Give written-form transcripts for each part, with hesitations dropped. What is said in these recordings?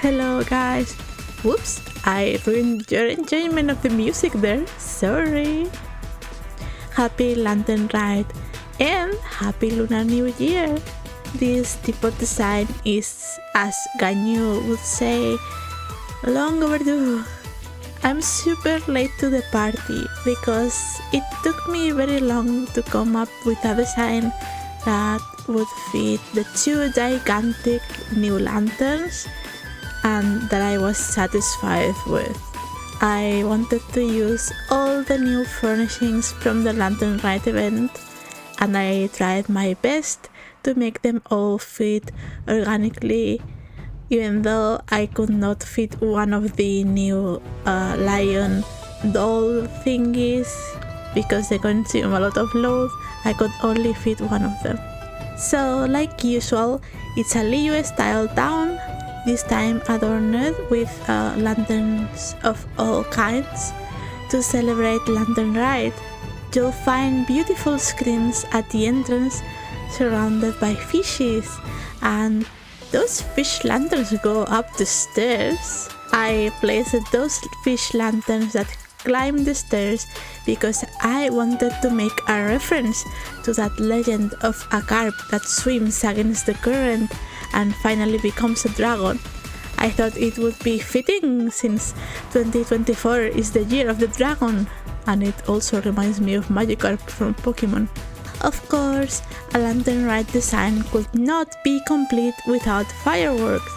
Hello guys! Whoops! I ruined your enjoyment of the music there. Sorry! Happy Lantern Rite and Happy Lunar New Year! This default design is, as Ganyu would say, long overdue. I'm super late to the party because it took me very long to come up with a design that would fit the two gigantic new lanterns and that I was satisfied with. I wanted to use all the new furnishings from the Lantern Rite event, and I tried my best to make them all fit organically, even though I could not fit one of the new lion doll thingies because they consume a lot of load. I could only fit one of them. So like usual, it's a Liyue style town, this time adorned with lanterns of all kinds. To celebrate Lantern Rite, you'll find beautiful screens at the entrance surrounded by fishes, and those fish lanterns go up the stairs. I placed those fish lanterns that climb the stairs because I wanted to make a reference to that legend of a carp that swims against the current and finally becomes a dragon. I thought it would be fitting since 2024 is the year of the dragon, and it also reminds me of Magikarp from Pokemon. Of course, a Lantern Rite design could not be complete without fireworks,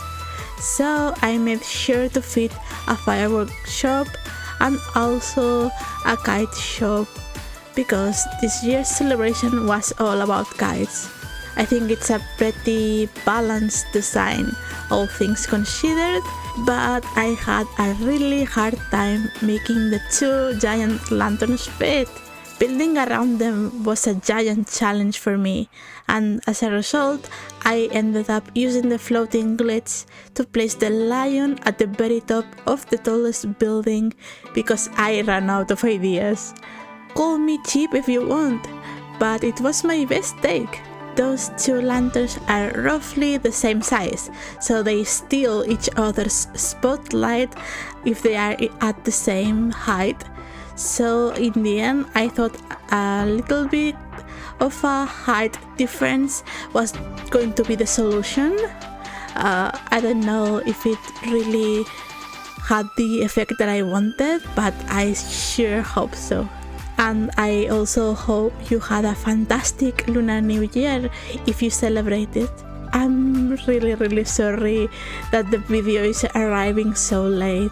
so I made sure to fit a fireworks shop and also a kite shop because this year's celebration was all about kites. I think it's a pretty balanced design, all things considered, but I had a really hard time making the two giant lanterns fit. Building around them was a giant challenge for me, and as a result, I ended up using the floating glitch to place the lion at the very top of the tallest building because I ran out of ideas. Call me cheap if you want, but it was my best take. Those two lanterns are roughly the same size, so they steal each other's spotlight if they are at the same height. So in the end, I thought a little bit of a height difference was going to be the solution. I don't know if it really had the effect that I wanted, but I sure hope so. And I also hope you had a fantastic Lunar New Year if you celebrated. I'm really sorry that the video is arriving so late,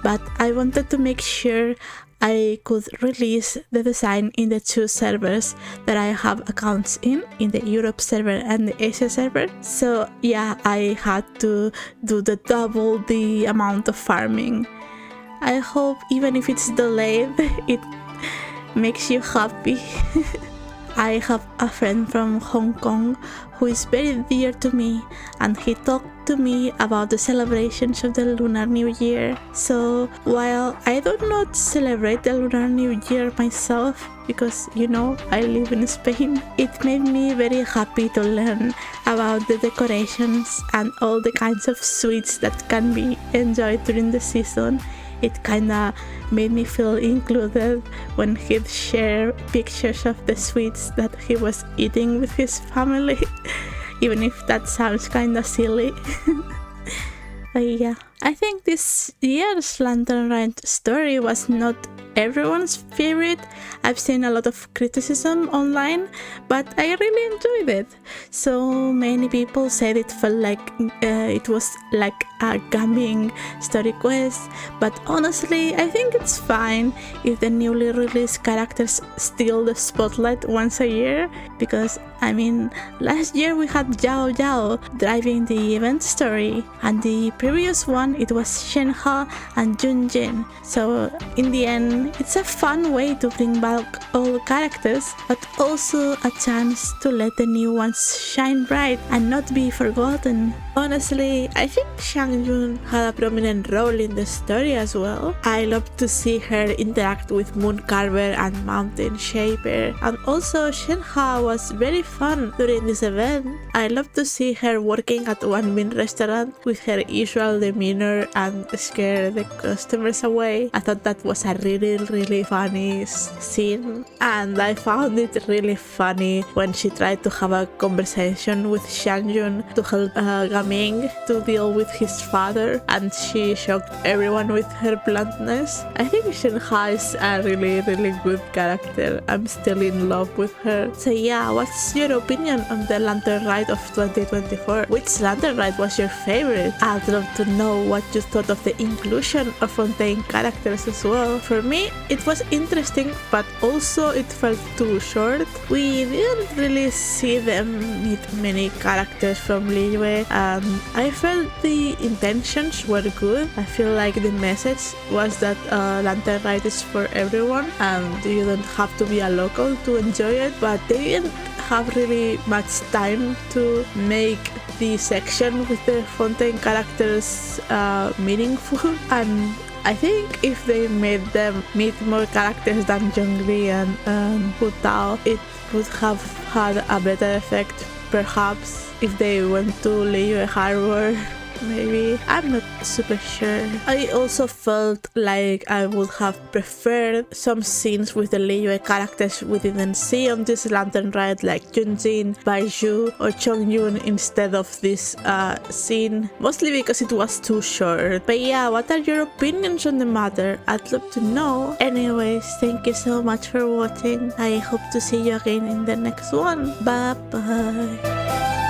but I wanted to make sure I could release the design in the two servers that I have accounts in the Europe server and the Asia server. So yeah, I had to do double the amount of farming. I hope even if it's delayed, it makes you happy. I have a friend from Hong Kong who is very dear to me, and he talked to me about the celebrations of the Lunar New Year. So while I do not celebrate the Lunar New Year myself because, you know, I live in Spain, it made me very happy to learn about the decorations and all the kinds of sweets that can be enjoyed during the season. It kinda made me feel included when he'd share pictures of the sweets that he was eating with his family, even if that sounds kinda silly. But yeah, I think this year's Lantern Rite story was not everyone's favorite. I've seen a lot of criticism online, but I really enjoyed it. So many people said it felt like it was like a gaming story quest, but honestly I think it's fine if the newly released characters steal the spotlight once a year, because I mean, last year we had Yao Yao driving the event story, and the previous one one, it was Shenhe and Junjin. So in the end, it's a fun way to bring back old characters, but also a chance to let the new ones shine bright and not be forgotten. Honestly, I think Xiangyun had a prominent role in the story as well. I love to see her interact with Moon Carver and Mountain Shaper, and also Shenhe was very fun during this event. I love to see her working at One Min restaurant with her usual demeanor and scare the customers away. I thought that was a really funny scene, and I found it really funny when she tried to have a conversation with Xiangyun to help Gaming to deal with his father, and she shocked everyone with her bluntness. I think Shenhe is a really good character. I'm still in love with her. So yeah, what's your opinion on the Lantern Rite of 2024? Which Lantern Rite was your favorite? I'd love to know what you thought of the inclusion of Fontaine characters as well. For me, it was interesting, but also it felt too short. We didn't really see them meet many characters from Liyue, and I felt the intentions were good. I feel like the message was that Lantern Rite is for everyone and you don't have to be a local to enjoy it, but they didn't have really much time to make the section with the Fontaine characters meaningful, and I think if they made them meet more characters than Zhongli and Hu Tao, it would have had a better effect. Perhaps if they went to Liyue Harbor, maybe. I'm not super sure. I also felt like I would have preferred some scenes with the Liyue characters we didn't see on this Lantern Rite, like Junjin, Baizhu, or Chongyun instead of this scene, mostly because it was too short. But yeah, what are your opinions on the matter? I'd love to know. Anyways, thank you so much for watching. I hope to see you again in the next one. Bye bye.